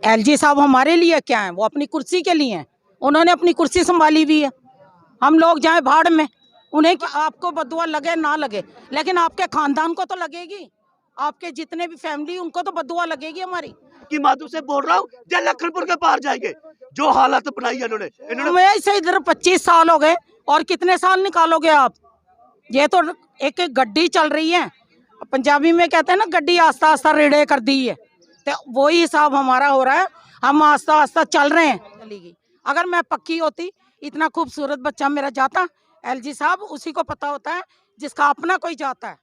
LG साहब हमारे लिए क्या है, वो अपनी कुर्सी के लिए हैं। उन्होंने अपनी कुर्सी संभाली हुई है। हम लोग जाएं भाड़ में, उन्हें आपको बदुआ लगे ना लगे, लेकिन आपके खानदान को तो लगेगी, आपके जितने भी फैमिली उनको तो बदुआ लगेगी हमारी। की माधु से बोल रहा हूँ, जब लखनपुर के पार जाएंगे जो हालत बनाई है इन्होंने मैं इसे इधर 25 साल हो गए, और कितने साल निकालोगे आप? ये तो एक गड्डी चल रही है, पंजाबी में कहते हैं ना, गड्डी आस्ता आस्ता रेड़े कर दी है, तो वही हिसाब हमारा हो रहा है। हम आस्ता आस्ता चल रहे हैं। चलेगी, अगर मैं पक्की होती, इतना खूबसूरत बच्चा मेरा जाता। एलजी साहब उसी को पता होता है जिसका अपना कोई जाता है।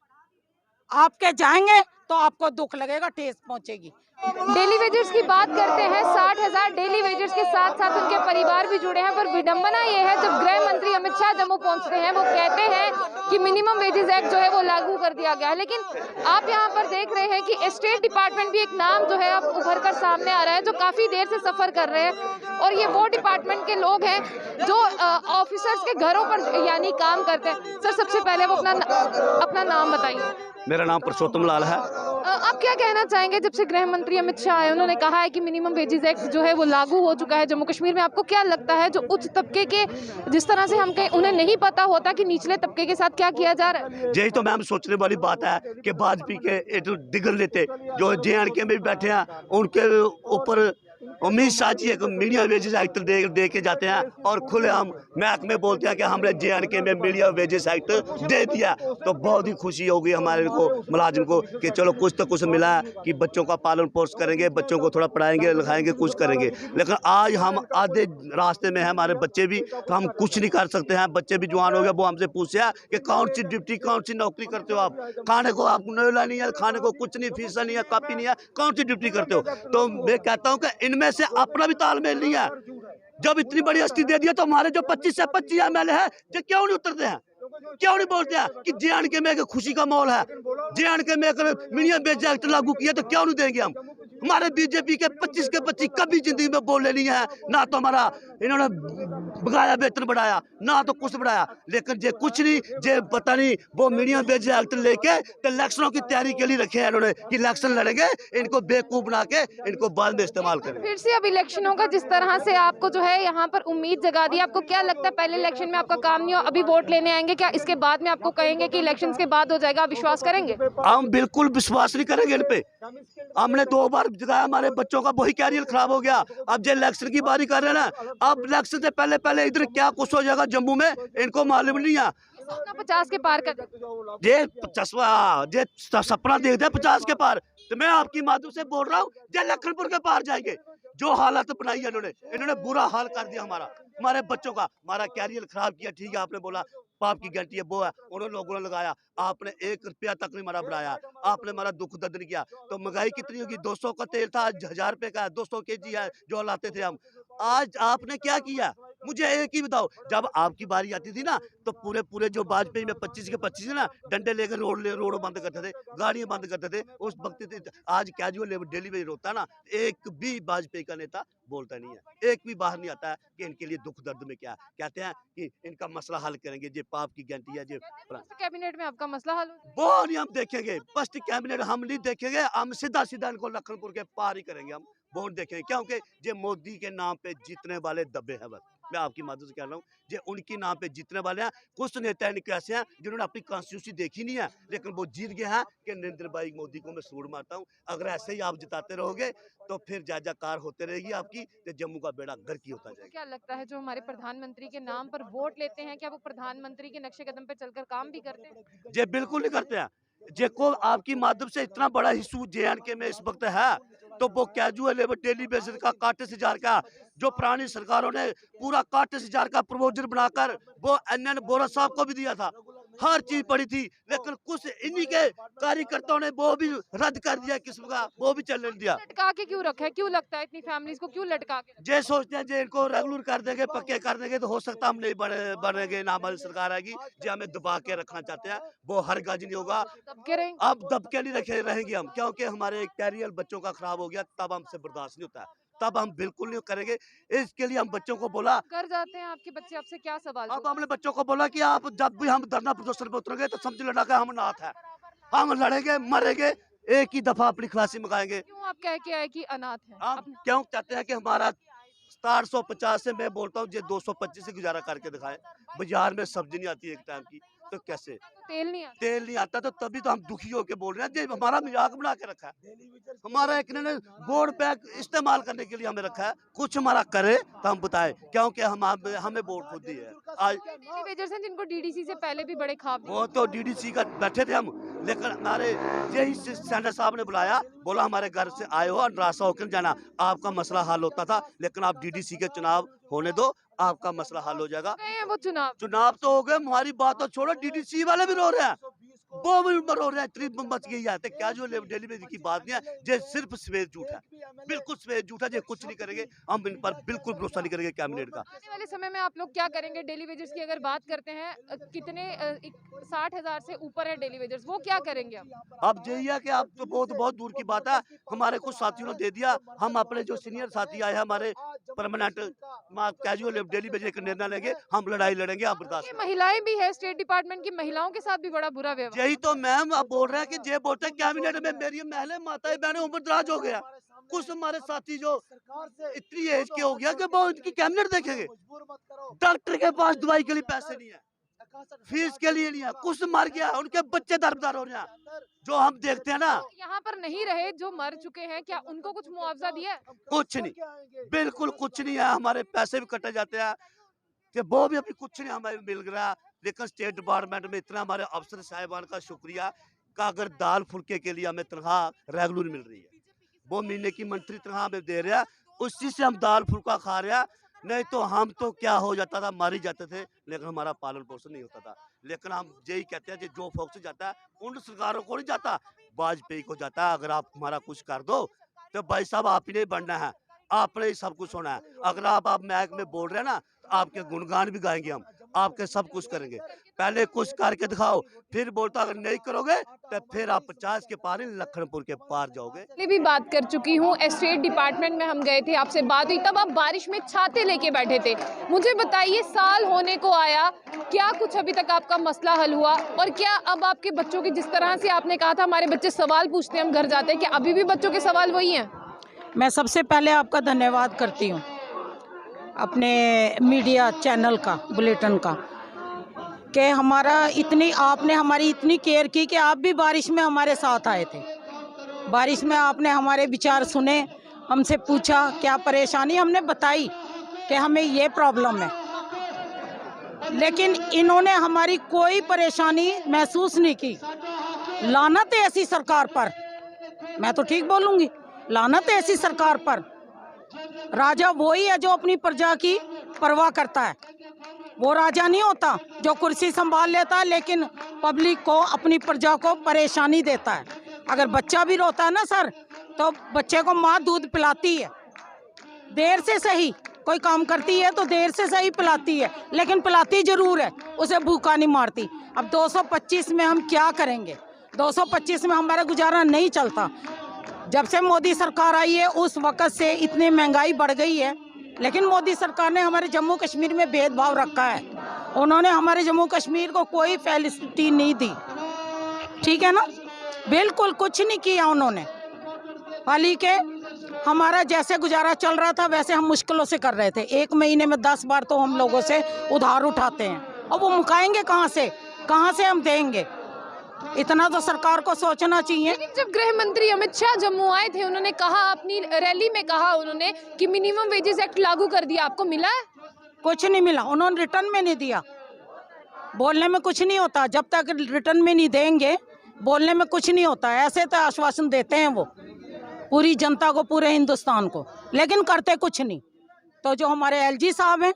आपके जाएंगे तो आपको दुख लगेगा, ठेस पहुंचेगी। डेली वेजर्स की बात करते हैं, 60,000 डेली वेजर्स के साथ साथ उनके परिवार भी जुड़े हैं। पर विडंबना ये है, जब गृह मंत्री अमित शाह जम्मू पहुंचते हैं, वो कहते हैं कि मिनिमम वेजेस एक्ट जो है वो लागू कर दिया गया है। लेकिन आप यहाँ पर देख रहे हैं कि स्टेट डिपार्टमेंट भी एक नाम जो है अब उभर कर सामने आ रहा है, जो काफी देर से सफर कर रहे हैं। और ये वो डिपार्टमेंट के लोग हैं जो ऑफिसर्स के घरों पर यानी काम करते हैं। सर, सबसे पहले वो अपना नाम बताइए। मेरा नाम पुरुषोत्तम लाल है। आप क्या कहना चाहेंगे, जब से गृह मंत्री अमित शाह आए, उन्होंने कहा है कि मिनिमम वेजेस एक्ट जो है वो लागू हो चुका है जम्मू कश्मीर में, आपको क्या लगता है जो उच्च तबके के, जिस तरह से हम कहें, उन्हें नहीं पता होता कि निचले तबके के साथ क्या किया जा रहा है? यही तो मैम सोचने वाली बात है कि वाजपेयी के डिगर लेते जो JNK में भी बैठे हैं, उनके ऊपर अमित शाह जी एक मीडिया वेजेस एक्ट दे के जाते हैं और खुलेआम महकमे बोलते हैं कि हमने JNK में मीडिया वेजेस एक्ट दे दिया। तो बहुत ही खुशी होगी हमारे को, मुलाजिम को, कि चलो कुछ तो कुछ मिला है कि बच्चों का पालन पोषण करेंगे, बच्चों को थोड़ा पढ़ाएंगे लिखाएंगे, कुछ करेंगे। लेकिन आज हम आधे रास्ते में हैं, हमारे बच्चे भी, तो हम कुछ नहीं कर सकते हैं। बच्चे भी जवान हो गए, वो हमसे पूछे कि कौन सी ड्यूटी, कौन सी नौकरी करते हो आप? खाने को आपको नोला नहीं है, खाने को कुछ नहीं, फीस नहीं है, कॉपी नहीं है, कौन सी ड्यूटी करते हो? तो मैं कहता हूँ कि इनमें से अपना भी तालमेल नहीं है। जब इतनी बड़ी हस्ती दे दिया तो हमारे जो 25 से 25 MLA है, जो क्यों नहीं उतरते हैं, क्यों नहीं बोलते हैं कि JNK में एक खुशी का माहौल है, JNK में एक मिनिमम वेज एक्ट लागू किया, तो क्यों नहीं देंगे हम? हमारे बीजेपी के 25 के 25 कभी जिंदगी में बोले नहीं है, ना तो हमारा इन्होंने बकाया वेतन बढ़ाया, ना तो कुछ बढ़ाया। लेकिन जे कुछ नहीं, जे पता नहीं वो मिनिमम वेज एक्ट लेके तो इलेक्शनों की तैयारी के लिए रखे हैं इन्होंने कि इलेक्शन लड़ेंगे, इनको बेवकूफ बना के इनको बाद में इस्तेमाल करें। फिर से अब इलेक्शन होगा, जिस तरह से आपको जो है यहाँ पर उम्मीद जगा दी, आपको क्या लगता है पहले इलेक्शन में आपका काम नहीं हो, अभी वोट लेने आएंगे, क्या इसके बाद में आपको कहेंगे कि इलेक्शन के बाद हो जाएगा, विश्वास करेंगे? हम बिल्कुल विश्वास नहीं करेंगे इन पे। हमने 2 बार जगाया, हमारे बच्चों का वही कैरियर खराब हो गया। अब जो इलेक्शन की बारी कर रहे हैं ना, अब इलेक्शन से पहले इधर क्या कुछ हो जाएगा जम्मू में, इनको मालूम नहीं है। 50 के पार कर ये 50 सपना देखते हैं 50 के पार। तो मैं आपकी माधु से बोल रहा हूँ, जब लखनपुर के पार जाएंगे जो हालत बनाई है इन्होंने बुरा हाल कर दिया हमारे बच्चों का, हमारा कैरियर खराब किया। ठीक है, आपने बोला पाप की गारंटी है, वो है, उन्होंने लोगों ने लगाया, आपने 1 रुपया तक नहीं हमारा बढ़ाया, आपने हमारा दुख दर्द नहीं किया। तो महंगाई कितनी होगी? 200 का तेल था, आज 1000 रुपए का है, 200 kg है जो लाते थे हम। आज आपने क्या किया? मुझे एक ही बताओ, जब आपकी बारी आती थी ना, तो पूरे जो वाजपेयी में 25 के 25 ना डंडे लेकर रोड बंद करते थे, गाड़ियां बंद करते थे उस वक्त। आज कैजुअल लेबर डेली वेज होता है ना, एक भी वाजपेयी का नेता बोलता नहीं है, एक भी बाहर नहीं आता है कि इनके लिए दुख दर्द में क्या है। कहते हैं कि इनका मसला हल करेंगे, जो पाप की गारंटी है, जो कैबिनेट में आपका मसला हल हो? वो नहीं हम देखेंगे, फर्स्ट कैबिनेट हम नहीं देखेंगे, हम सीधा इनको लखनपुर के पार ही करेंगे, हम वोट देखेंगे। क्योंकि ये मोदी के नाम पे जीतने वाले दबे हैं। बस मैं आपकी मदद से कह रहा हूँ, जो उनके नाम पे जीतने वाले हैं। कुछ नेता इनके ऐसे हैं जिन्होंने अपनी कॉन्स्टिट्यूशन देखी नहीं है, लेकिन वो जीत गए हैं कि नरेंद्र भाई मोदी को मैं सूट मारता हूँ। अगर ऐसे ही आप जिताते रहोगे तो फिर जायजाकार होते रहेगी आपकी, तो जम्मू का बेड़ा गर्क ही होता जाएगा। क्या लगता है जो हमारे प्रधानमंत्री के नाम पर वोट लेते हैं, क्या वो प्रधानमंत्री के नक्शे कदम पे चलकर काम भी करते हैं? ये बिल्कुल नहीं करते हैं। जे को आपकी माध्यम से इतना बड़ा इशू JNK में इस वक्त है, तो वो कैजुअल लेबर डेली बेसिस का काटे से जार का, जो पुरानी सरकारों ने पूरा काटे से जार का प्रोपोजल बनाकर वो NN बोरा साहब को भी दिया था, हर चीज पड़ी थी। लेकिन कुछ इन्हीं के कार्यकर्ताओं ने वो भी रद्द कर दिया, किस्म का वो भी चलने दिया। लटका के क्यों रखा है? क्यों लगता है इतनी फैमिलीज को क्यों लटका के? जे सोचते हैं जे इनको रेगुलर कर देंगे, पक्के कर देंगे, तो हो सकता हम नहीं बनेंगे ना, हमारी सरकार आएगी जो हमें दबा के रखना चाहते हैं, वो हर गज नहीं होगा। दबके रहेंगे? अब दबके नहीं रहेंगे हम, क्योंकि हमारे कैरियर बच्चों का खराब हो गया, तब हमसे बर्दाश्त नहीं होता है, तब हम बिल्कुल नहीं करेंगे। इसके लिए हम बच्चों को बोला, घर जाते हैं आपके बच्चे, आपसे क्या सवाल अब हमने बच्चों को बोला कि आप जब भी हम धरना प्रदर्शन पे उतरेंगे तो समझ लेना कि हम नाथ है, हम लड़ेंगे मरेंगे, एक ही दफा अपनी खलासी मंगाएंगे। क्यों आप कह के आए कि अनाथ है? आप क्यों चाहते हैं कि हमारा 450 से मैं बोलता हूँ ये 225 से गुजारा करके दिखाएं। बाजार में सब्जी नहीं आती एक टाइम की, तो कैसे? तेल नहीं आता। तेल नहीं आता, तो तभी तो हम दुखी होके बोल रहे हैं। ये हमारा मजाक बना के रखा है, हमारा एक ने गोल्ड पैक इस्तेमाल करने के लिए हमें रखा है। कुछ हमारा करे तो हम बताएं, क्योंकि हमें वोट खुद दी है। आज डेली वेजर्स हैं जिनको डीडीसी से पहले भी बड़े ख्वाब दिए। वो तो डीडीसी का बैठे थे हम, लेकिन हमारे यही सेंटर साहब ने बुलाया, बोला हमारे घर से आए हो और रास्ता होकर जाना, आपका मसला हल होता था। लेकिन आप डीडीसी के चुनाव होने दो, आपका मसला हल हो जाएगा। गए हैं वो चुनाव। चुनाव तो हो गए, हमारी बात तो छोड़ो, डीडीसी वाले भी रो रहे हैं, वो भी रो रहे हैं। इतनी मच गई है, क्या जो डेली वेज की बात नहीं है, ये सिर्फ सफेद झूठ है, बिल्कुल सफेद झूठ है। ये कुछ नहीं करेंगे, हम इन पर बिल्कुल भरोसा नहीं करेंगे कैबिनेट का। आने वाले समय में आप लोग क्या करेंगे? डेली वेजर्स की अगर बात करते हैं, कितने 60,000 से ऊपर है डेली वेजर्स, वो क्या करेंगे अब? अब यही है कि आप तो बहुत दूर की बात है। हमारे कुछ साथियों ने दे दिया, हम अपने जो सीनियर साथी आए हैं हमारे परमानेंट कैजुअल डेली वेज का निर्णय लेंगे, हम लड़ाई लड़ेंगे, आप बर्दाश्त ये करें। महिलाएं भी है, स्टेट डिपार्टमेंट की महिलाओं के साथ भी बड़ा बुरा व्यवहार। यही तो मैम अब बोल रहे हैं कि ये बोलते हैं कैबिनेट में मेरी महिला माताएं बहनें उम्र दराज हो गया। कुछ हमारे साथी जो इतनी एज के हो गया कि वो इनकी कैबिनेट देखेंगे। डॉक्टर के पास दवाई के लिए पैसे नहीं है, फीस के लिए नहीं है, कुछ मर गया, उनके बच्चे दरबदार हो रहे हैं, जो हम देखते हैं ना। यहाँ पर नहीं रहे जो मर चुके हैं, क्या उनको कुछ मुआवजा दिया है? कुछ नहीं, बिल्कुल कुछ नहीं है। हमारे पैसे भी कटे जाते हैं कि वो भी अभी कुछ नहीं हमें मिल रहा। लेकिन स्टेट डिपार्टमेंट में इतना हमारे अफसर साहिबान का शुक्रिया का, अगर दाल फुल्के के लिए हमें तनख्वाह रेगुलर मिल रही है, वो महीने की मंथली तनख्वाह हमें दे रहा है, उसी से हम दाल फुल्का खा रहे हैं। नहीं तो हम तो क्या हो जाता था, मारी जाते थे, लेकिन हमारा पालन पोषण नहीं होता था। लेकिन हम यही कहते हैं कि जो फोकस जाता है उन सरकारों को नहीं जाता, वाजपेयी को जाता है। अगर आप हमारा कुछ कर दो तो भाई साहब आप ही नहीं बनना है, आपने ही सब कुछ होना है। अगर आप महक में बोल रहे हैं ना, तो आपके गुणगान भी गाएंगे हम, आपके सब कुछ करेंगे। पहले कुछ करके दिखाओ, फिर बोलता अगर नहीं करोगे तो फिर आप 50 के पार ही लखनपुर के पार जाओगे। पहले भी बात कर चुकी हूँ, स्टेट डिपार्टमेंट में हम गए थे, आपसे बात हुई, तब आप बारिश में छाते लेके बैठे थे। मुझे बताइए, साल होने को आया, क्या कुछ अभी तक आपका मसला हल हुआ? और क्या अब आपके बच्चों की, जिस तरह से आपने कहा था हमारे बच्चे सवाल पूछते हैं हम घर जाते हैं, क्या अभी भी बच्चों के सवाल वही हैं? मैं सबसे पहले आपका धन्यवाद करती हूँ अपने मीडिया चैनल का, बुलेटिन का, कि आपने हमारी इतनी केयर की कि आप भी बारिश में हमारे साथ आए थे। बारिश में आपने हमारे विचार सुने, हमसे पूछा क्या परेशानी, हमने बताई कि हमें ये प्रॉब्लम है। लेकिन इन्होंने हमारी कोई परेशानी महसूस नहीं की। लानत है ऐसी सरकार पर, मैं तो ठीक बोलूँगी, लानत है ऐसी सरकार पर। राजा वही है जो अपनी प्रजा की परवाह करता है, वो राजा नहीं होता जो कुर्सी संभाल लेता है लेकिन पब्लिक को, अपनी प्रजा को परेशानी देता है। अगर बच्चा भी रोता है ना सर, तो बच्चे को माँ दूध पिलाती है, देर से सही, कोई काम करती है तो देर से सही पिलाती है, लेकिन पिलाती जरूर है, उसे भूखा नहीं मारती। अब 225 में हम क्या करेंगे? 225 में हमारा गुजारा नहीं चलता। जब से मोदी सरकार आई है उस वक़्त से इतनी महंगाई बढ़ गई है, लेकिन मोदी सरकार ने हमारे जम्मू कश्मीर में भेदभाव रखा है। उन्होंने हमारे जम्मू कश्मीर को कोई फैसिलिटी नहीं दी, ठीक है ना, बिल्कुल कुछ नहीं किया उन्होंने। हाल के हमारा जैसे गुजारा चल रहा था वैसे हम मुश्किलों से कर रहे थे। 1 महीने में 10 बार तो हम लोगों से उधार उठाते हैं, और वो मुकाएंगे कहाँ से हम देंगे? इतना तो सरकार को सोचना चाहिए। लेकिन जब गृह मंत्री अमित शाह जम्मू आए थे, उन्होंने कहा, अपनी रैली में कहा उन्होंने कि मिनिमम वेजेस एक्ट लागू कर दिया, आपको मिला है? कुछ नहीं मिला, उन्होंने रिटर्न में नहीं दिया। बोलने में कुछ नहीं होता, जब तक रिटर्न में नहीं देंगे बोलने में कुछ नहीं होता। ऐसे तो आश्वासन देते हैं वो पूरी जनता को, पूरे हिंदुस्तान को, लेकिन करते कुछ नहीं। तो जो हमारे एलजी साहब हैं,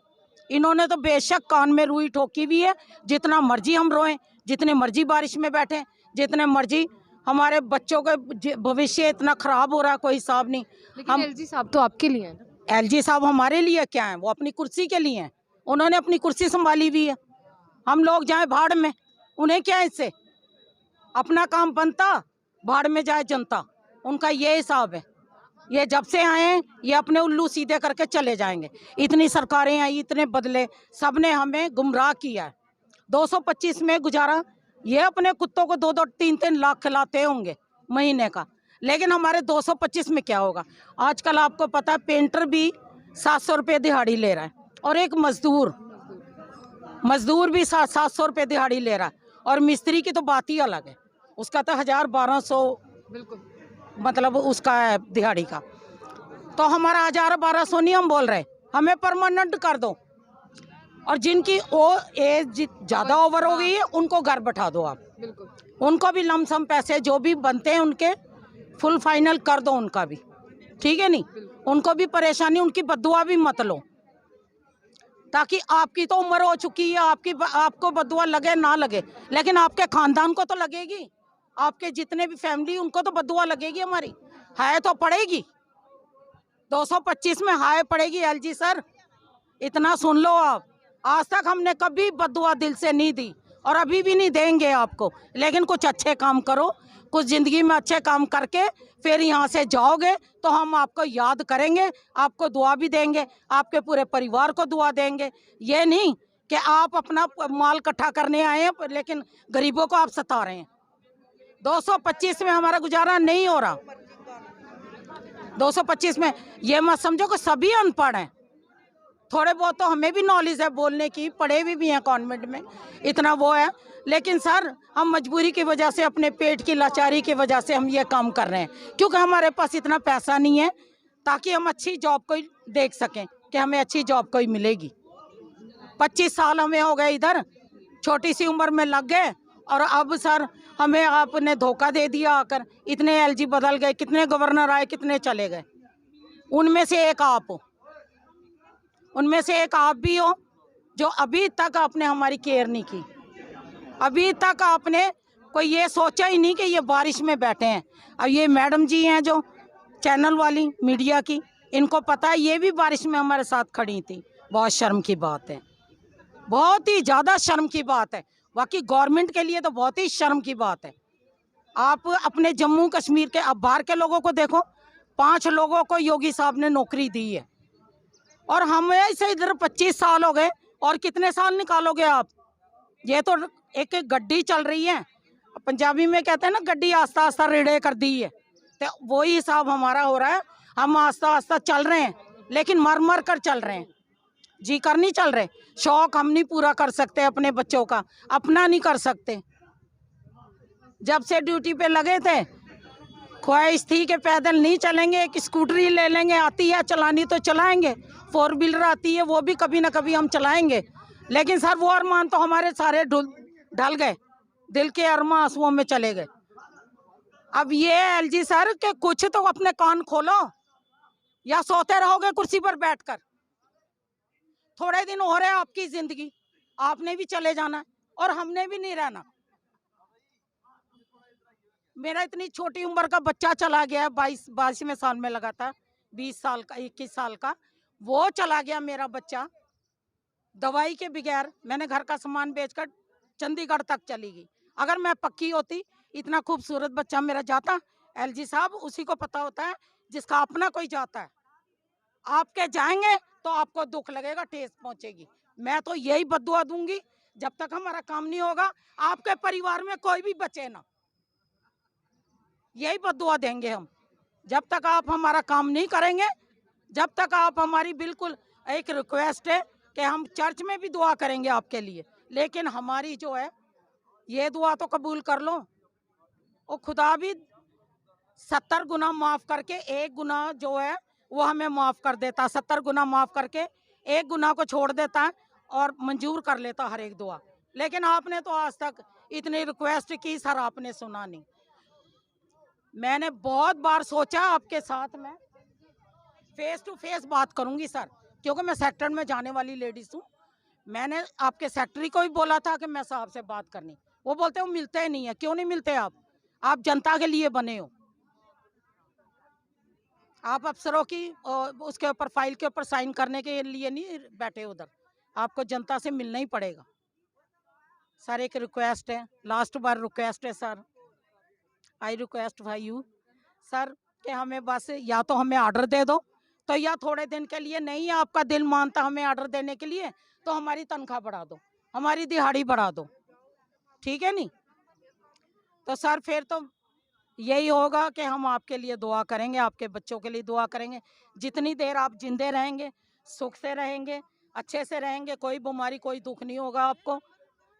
इन्होंने तो बेशक कान में रुई ठोकी हुई है। जितना मर्जी हम रोएं, जितने मर्जी बारिश में बैठे, जितने मर्जी, हमारे बच्चों का भविष्य इतना खराब हो रहा है, कोई हिसाब नहीं। लेकिन एलजी साहब तो आपके लिए हैं ना? एलजी साहब हमारे लिए क्या है? वो अपनी कुर्सी के लिए हैं, उन्होंने अपनी कुर्सी संभाली हुई है। हम लोग जाए भाड़ में, उन्हें क्या इससे? अपना काम बनता, भाड़ में जाए जनता, उनका ये हिसाब है। ये जब से आए हैं ये अपने उल्लू सीधे करके चले जाएंगे। इतनी सरकारें आई, इतने बदले, सब ने हमें गुमराह किया है। 225 में गुजारा, ये अपने कुत्तों को 2-2, 3-3 लाख खिलाते होंगे, महीने का। लेकिन हमारे 225 में क्या होगा? आजकल आपको पता है पेंटर भी 700 रुपये दिहाड़ी ले रहा है, और एक मजदूर भी 700 रुपये दिहाड़ी ले रहा है, और मिस्त्री की तो बात ही अलग है, उसका तो 1000-1200 बिल्कुल मतलब उसका है दिहाड़ी का। तो हमारा 1000-1200 नहीं हम बोल रहे, हमें परमानेंट कर दो। और जिनकी वो एज ज़्यादा ओवर हो गई है उनको घर बैठा दो आप, बिल्कुल उनको भी लमसम पैसे जो भी बनते हैं उनके फुल फाइनल कर दो उनका भी, ठीक है नहीं? उनको भी परेशानी, उनकी बद्दुआ भी मत लो, ताकि आपकी तो उम्र हो चुकी है, आपको बद्दुआ लगे ना लगे, लेकिन आपके खानदान को तो लगेगी, आपके जितने भी फैमिली उनको तो बद्दुआ लगेगी हमारी, हाय तो पड़ेगी। 225 में हाय पड़ेगी। एलजी सर इतना सुन लो आप, आज तक हमने कभी बद्दुआ दिल से नहीं दी और अभी भी नहीं देंगे आपको, लेकिन कुछ अच्छे काम करो, कुछ ज़िंदगी में अच्छे काम करके फिर यहाँ से जाओगे तो हम आपको याद करेंगे, आपको दुआ भी देंगे, आपके पूरे परिवार को दुआ देंगे। ये नहीं कि आप अपना माल इकट्ठा करने आए हैं लेकिन गरीबों को आप सता रहे हैं। 225 में हमारा गुजारा नहीं हो रहा। 225 में ये मत समझो कि सभी अनपढ़ हैं, थोड़े बहुत तो हमें भी नॉलेज है बोलने की, पढ़े भी हैं कॉन्वेंट में, इतना वो है। लेकिन सर हम मजबूरी की वजह से, अपने पेट की लाचारी की वजह से हम ये काम कर रहे हैं, क्योंकि हमारे पास इतना पैसा नहीं है ताकि हम अच्छी जॉब कोई देख सकें कि हमें अच्छी जॉब कोई मिलेगी। 25 साल हमें हो गए इधर, छोटी सी उम्र में लग गए, और अब सर हमें आपने धोखा दे दिया आकर। इतने एलजी बदल गए, कितने गवर्नर आए, कितने चले गए, उनमें से एक आप हो, उनमें से एक आप भी हो जो अभी तक आपने हमारी केयर नहीं की। अभी तक आपने कोई ये सोचा ही नहीं कि ये बारिश में बैठे हैं। अब ये मैडम जी हैं जो चैनल वाली मीडिया की, इनको पता है ये भी बारिश में हमारे साथ खड़ी थी। बहुत शर्म की बात है, बहुत ही ज़्यादा शर्म की बात है। बाकी गवर्नमेंट के लिए तो बहुत ही शर्म की बात है। आप अपने जम्मू कश्मीर के, अब बाहर के लोगों को देखो, 5 लोगों को योगी साहब ने नौकरी दी है, और हमें ऐसे इधर 25 साल हो गए, और कितने साल निकालोगे आप? ये तो एक गड्डी चल रही है, पंजाबी में कहते हैं ना, गड्डी आस्ता आस्ता रेड़े कर दी है, तो वही हिसाब हमारा हो रहा है। हम आस्ता आस्ता चल रहे हैं, लेकिन मर मर कर चल रहे हैं, जी कर नहीं चल रहे। शौक हम नहीं पूरा कर सकते अपने बच्चों का, अपना नहीं कर सकते। जब से ड्यूटी पे लगे थे ख्वाहिश थी कि पैदल नहीं चलेंगे, एक स्कूटरी ले लेंगे, आती है चलानी तो चलाएंगे, 4 व्हीलर आती है वो भी कभी ना कभी हम चलाएंगे। लेकिन सर वो अरमान तो हमारे सारे ढल गए, दिल के अरमान आंसुओं में चले गए। अब ये एलजी सर के कुछ तो अपने कान खोलो, या सोते रहोगे कुर्सी पर बैठकर? थोड़े दिन हो रहे आपकी जिंदगी, आपने भी चले जाना और हमने भी नहीं रहना। मेरा इतनी छोटी उम्र का बच्चा चला गया, 22वें साल में लगा था, 20 साल का, 21 साल का, वो चला गया मेरा बच्चा दवाई के बगैर। मैंने घर का सामान बेचकर चंडीगढ़ तक चली गई। अगर मैं पक्की होती, इतना खूबसूरत बच्चा मेरा जाता। एलजी साहब उसी को पता होता है जिसका अपना कोई जाता है। आपके जाएंगे तो आपको दुख लगेगा, ठेस पहुंचेगी। मैं तो यही बद्दुआ दूंगी, जब तक हमारा काम नहीं होगा आपके परिवार में कोई भी बचे ना, यही बद्दुआ देंगे हम। जब तक आप हमारा काम नहीं करेंगे, जब तक आप हमारी, बिल्कुल एक रिक्वेस्ट है कि हम चर्च में भी दुआ करेंगे आपके लिए, लेकिन हमारी जो है ये दुआ तो कबूल कर लो। और खुदा भी 70 गुना माफ़ करके 1 गुना जो है वो हमें माफ़ कर देता, 70 गुना माफ़ करके 1 गुना को छोड़ देता है और मंजूर कर लेता हर एक दुआ। लेकिन आपने तो आज तक इतनी रिक्वेस्ट की सर, आपने सुना नहीं। मैंने बहुत बार सोचा आपके साथ में फेस टू फेस बात करूंगी सर, क्योंकि मैं सेक्टर में जाने वाली लेडीज हूँ। मैंने आपके सेक्रेटरी को भी बोला था कि मैं साहब से बात करनी, वो बोलते हो मिलते ही नहीं है। क्यों नहीं मिलते आप जनता के लिए बने हो, आप अफसरों की उसके ऊपर फाइल के ऊपर साइन करने के लिए नहीं बैठे उधर, आपको जनता से मिलना ही पड़ेगा। सर एक रिक्वेस्ट है, लास्ट बार रिक्वेस्ट है sir, I request bye you sir, कि हमें बस या तो हमें ऑर्डर दे दो, तो या थोड़े दिन के लिए, नहीं आपका दिल मानता हमें ऑर्डर देने के लिए तो हमारी तनख्वाह बढ़ा दो, हमारी दिहाड़ी बढ़ा दो, ठीक है नहीं? तो सर फिर तो यही होगा कि हम आपके लिए दुआ करेंगे, आपके बच्चों के लिए दुआ करेंगे। जितनी देर आप जिंदे रहेंगे, सुख से रहेंगे, अच्छे से रहेंगे, कोई बीमारी कोई दुख नहीं होगा आपको।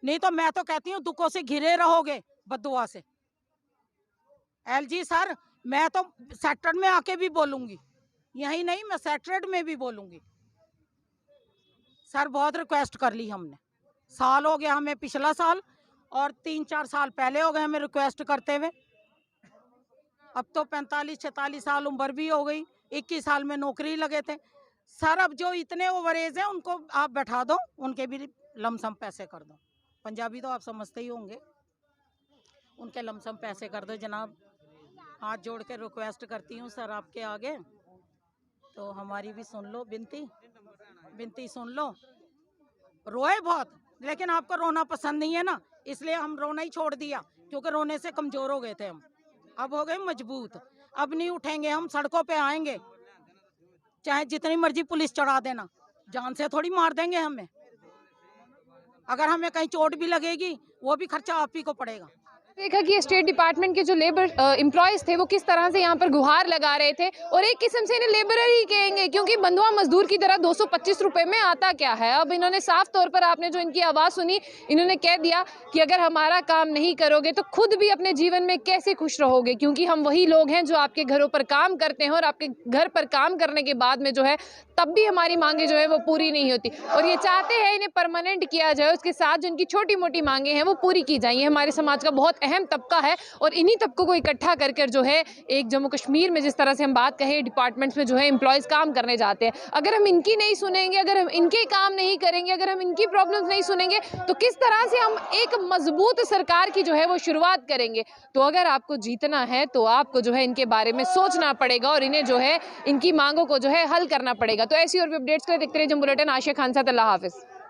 नहीं तो मैं तो कहती हूँ दुखों से घिरे रहोगे, बद्दुआ से। एलजी सर, मैं तो सेक्टर में आके भी बोलूंगी, यही नहीं मैं सेक्रेट में भी बोलूंगी। सर बहुत रिक्वेस्ट कर ली हमने, साल हो गया हमें, पिछला साल और 3-4 साल पहले हो गए हमें रिक्वेस्ट करते हुए। अब तो 45-46 साल उम्र भी हो गई, 21 साल में नौकरी लगे थे। सर अब जो इतने ओवरेज हैं उनको आप बैठा दो, उनके भी लमसम पैसे कर दो। पंजाबी तो आप समझते ही होंगे, उनके लमसम पैसे कर दो जनाब। हाथ जोड़ के रिक्वेस्ट करती हूँ सर आपके आगे, तो हमारी भी सुन लो बिनती सुन लो। रोए बहुत, लेकिन आपको रोना पसंद नहीं है ना, इसलिए हम रोना ही छोड़ दिया, क्योंकि रोने से कमजोर हो गए थे हम। अब हो गए मजबूत, अब नहीं उठेंगे, हम सड़कों पे आएंगे, चाहे जितनी मर्जी पुलिस चढ़ा देना, जान से थोड़ी मार देंगे हमें। अगर हमें कहीं चोट भी लगेगी वो भी खर्चा आप ही को पड़ेगा। देखा कि स्टेट डिपार्टमेंट के जो लेबर एम्प्लॉयज़ थे वो किस तरह से यहाँ पर गुहार लगा रहे थे, और एक किस्म से इन्हें लेबरर ही कहेंगे, क्योंकि बंधुआ मजदूर की तरह 225 रुपए में आता क्या है। अब इन्होंने साफ तौर पर, आपने जो इनकी आवाज़ सुनी, इन्होंने कह दिया कि अगर हमारा काम नहीं करोगे तो खुद भी अपने जीवन में कैसे खुश रहोगे, क्योंकि हम वही लोग हैं जो आपके घरों पर काम करते हैं, और आपके घर पर काम करने के बाद में जो है तब भी हमारी मांगे जो है वो पूरी नहीं होती, और ये चाहते हैं इन्हें परमानेंट किया जाए, उसके साथ जो इनकी छोटी मोटी मांगे हैं वो पूरी की जाए। ये हमारे समाज का बहुत अहम तबका है, और इन्हीं तबकों को इकट्ठा कर जो है एक जम्मू कश्मीर में, जिस तरह से हम बात कहें डिपार्टमेंट्स में जो है एम्प्लॉयज़ काम करने जाते हैं, अगर हम इनकी नहीं सुनेंगे, अगर हम इनके काम नहीं करेंगे, अगर हम इनकी प्रॉब्लम्स नहीं सुनेंगे, तो किस तरह से हम एक मजबूत सरकार की जो है वो शुरुआत करेंगे। तो अगर आपको जीतना है तो आपको जो है इनके बारे में सोचना पड़ेगा, और इन्हें जो है इनकी मांगों को जो है हल करना पड़ेगा। तो ऐसी और भी अपडेट्स के लिए देखते रहिए जम्मू बुलेटिन। आशिया खान साथ, अल्लाह हाफिज़।